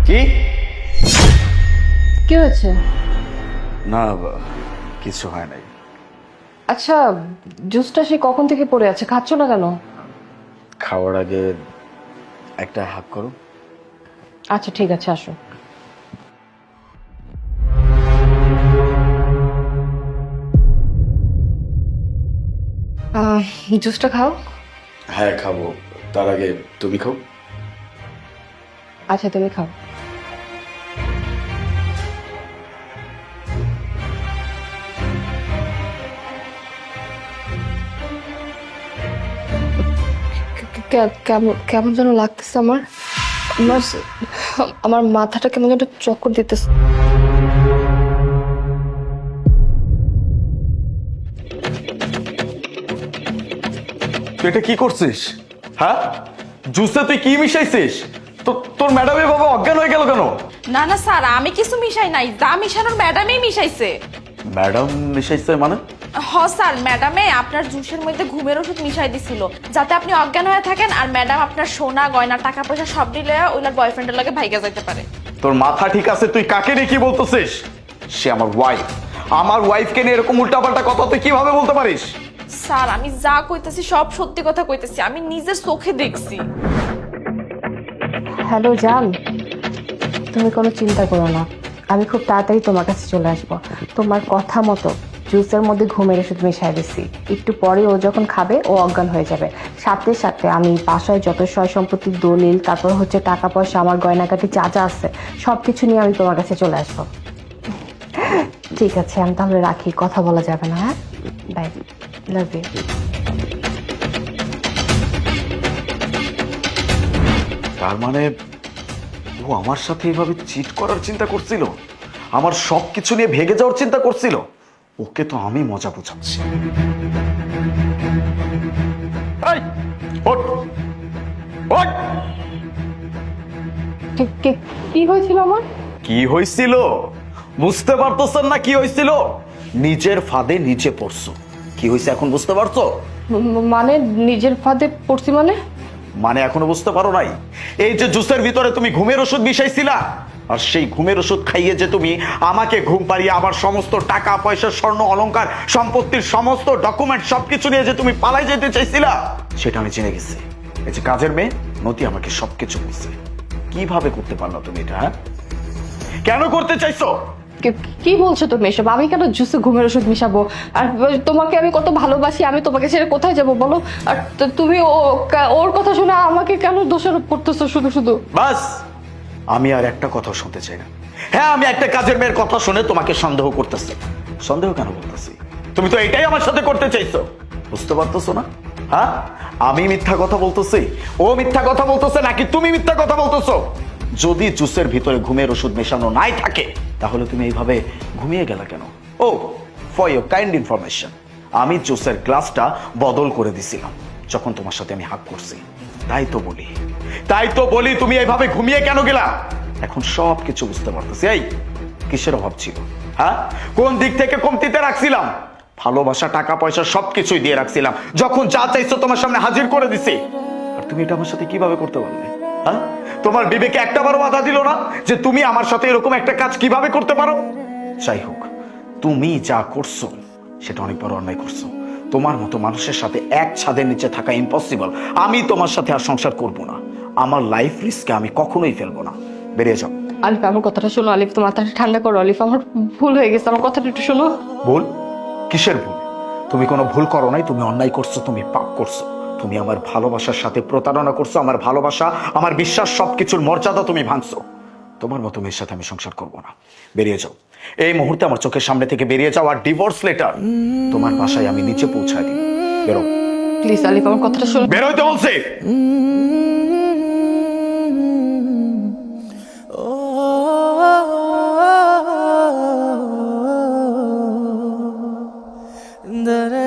কি কি হয়েছে? না, কিছু হয় নাই। আচ্ছা, জুসটা সে কখন থেকে পড়ে আছে, খাচ্ছ না কেন? খাওয়ার আগে একটা হাক করো। আচ্ছা ঠিক আছে, আসো। জুসটা খাও। হ্যাঁ খাবো, তার আগে তুমি খাও। আচ্ছা তুমি খাও। কেমন কেমন যেন লাগতেছে আমার। আমার আমার মাথাটা কেমন যেন চক্কর দিতেছে। তুই এটা কি করছিস? হ্যাঁ, জুসে তুই কি মিশাইছিস? তোর ম্যাডামের বাবা অজ্ঞান হয়ে গেল কেন? না না স্যার, আমি কিছু মিশাই নাই, যা মিশানোর ম্যাডামই মিশাইছে। ম্যাডাম মিশাইছে মানে? হ স্যার, ম্যাডামে আপনার জুসের মধ্যে ঘুমের ওষুধ মিশাই দিছিল, যাতে আপনি অজ্ঞান হয়ে থাকেন, আর ম্যাডাম আপনার সোনা গয়না টাকা পয়সা সব দিলে ওইলার বয়ফ্রেন্ডের লাগে ভাইগা যাইতে পারে। তোর মাথা ঠিক আছে? তুই কাকে নিয়ে কি বলতেছিস? সে আমার ওয়াইফ। আমার ওয়াইফকে নিয়ে এরকম উল্টাপাল্টা কথা তুই কিভাবে বলতে পারিস? স্যার, আমি যা কইতেছি সব সত্যি কথা কইতেছি, আমি নিজের চোখে দেখছি। হ্যালো জান, তুমি কোনো চিন্তা করো না, আমি খুব তাড়াতাড়ি তোমার কাছে চলে আসবো। তোমার কথা মতো জুসের মধ্যে ঘুমের ওষুধ মিশিয়ে দিছি, একটু পরে ও যখন খাবে ও অজ্ঞান হয়ে যাবে। সাথে সাথে আমি বাসায় যত সয় সম্পত্তির দলিল, তারপর হচ্ছে টাকা পয়সা, আমার গয়নাকাটি যা যা আছে সব কিছু নিয়ে আমি তোমার কাছে চলে আসবো। ঠিক আছে, আমি তাহলে রাখি, কথা বলা যাবে না। হ্যাঁ, বাই, লাভ ইউ। তার মানে ও আমার সাথে এভাবে চিট করার চিন্তা করছিল, আমার সব কিছু নিয়ে ভেগে যাওয়ার চিন্তা করছিল। ওকে তো আমি মজা বোঝাচ্ছি। এই, ওঠ, ওঠ। কি হয়েছিল আমার? কি হয়েছিল বুঝতে পারতেছেন না? কি হয়েছিল? নিজের ফাঁদে নিচে পড়ছো। কি হয়েছে এখন বুঝতে পারছো? মানে নিজের ফাঁদে পড়ছি মানে? মানে এখনো বুঝতে পারো নাই? এই যে জুসের ভিতরে তুমি ঘুমের ওষুধ মিশাইছিলা, আর সেই ঘুমের ওষুধ খাইয়ে যে তুমি আমাকে ঘুম পাড়িয়ে আমার সমস্ত টাকা পয়সা স্বর্ণ অলংকার সম্পত্তির সমস্ত ডকুমেন্ট সবকিছু নিয়ে যে তুমি পালাই যেতে চাইছিলা, সেটা আমি জেনে গেছি। এই যে কাজের মেয়ে নতি আমাকে সবকিছু বলছে। কিভাবে করতে পারলো তুমি এটা? হ্যাঁ, কেন করতে চাইছো? কি বলছো তুমি এসব? আমি কেন জুসে ঘুমের ওষুধ মিশাবো? আর তোমাকে আমি কত ভালোবাসি, আমি তোমাকে ছেড়ে কোথায় যাব বলো? আর তুমি ওর কথা শুনে আমাকে কেন দোষারোপ করতেছো শুধু শুধু? বাস, আমি আর একটা কথা শুনতে চাই না। হ্যাঁ, আমি একটা কাজের মেয়ের কথা শুনে তোমাকে সন্দেহ করতেছি। সন্দেহ কেন করতেছি? তুমি তো এটাই আমার সাথে করতে চাইছো, বুঝতে পারতেছো না? হ্যাঁ, আমি মিথ্যা কথা বলতেছি, ও মিথ্যা কথা বলতেছে, নাকি তুমি মিথ্যা কথা বলতেছো? যদি জুসের ভিতরে ঘুমের ওষুধ মেশানো নাই থাকে, তাহলে তুমি এইভাবে ঘুমিয়ে গেলা কেন? ও, ফর ইউর কাইন্ড ইনফরমেশন, আমি জুসের গ্লাসটা বদল করে দিছিলাম যখন তোমার সাথে আমি হাত করছি। তাই তো বলি তুমি এইভাবে ঘুমিয়ে কেন গেলা? এখন সব কিছু বুঝতে পারতেছি। এই, কিসের অভাব ছিল? হ্যাঁ, কোন দিক থেকে কমতিতে রাখছিলাম? ভালোবাসা টাকা পয়সা সবকিছুই দিয়ে রাখছিলাম, যখন যা চাইছো তোমার সামনে হাজির করে দিছি। আর তুমি এটা আমার সাথে কিভাবে করতে পারলে? হ্যাঁ, তোমার বিবেকে একটা বারো বাধা দিল না যে তুমি আমার সাথে এরকম একটা কাজ কিভাবে করতে পারো? যাই হোক, তুমি যা করছো সেটা অনেক বড় অন্যায় করছো। তোমার মতো মানুষের সাথে এক ছাদের নিচে থাকা ইম্পসিবল। আমি তোমার সাথে আর সংসার করব না। আমার লাইফ রিস্কে আমি কখনোই ফেলবো না। বেরিয়ে যাও। আলিফ, আমার কথাটা শোনো। আলিফ, তোমার মাথাটা ঠান্ডা করো। আলিফ, আমার ভুল হয়ে গেছে, আমার কথাটা একটু শোনো। ভুল? কিসের ভুল? তুমি কোনো ভুল করো নাই, তুমি অন্যায় করছো, তুমি পাপ করছো। তুমি আমার ভালোবাসার সাথে প্রতারণা করছো, আমার ভালোবাসা আমার বিশ্বাস সবকিছুর মর্যাদা তুমি ভাঙছো। তোমার মতো মেয়ের সাথে আমি সংসার করব না। বেরিয়ে যাও এই মুহূর্তে, আমার চোখের সামনে থেকে বেরিয়ে যাও। আর ডিভোর্স লেটার তোমার বাসায় আমি নিচে পৌঁছায় দিই। বেরো প্লিজ আলিফ, আমার কথাটা শোনো। বেরোইতে বলছি। da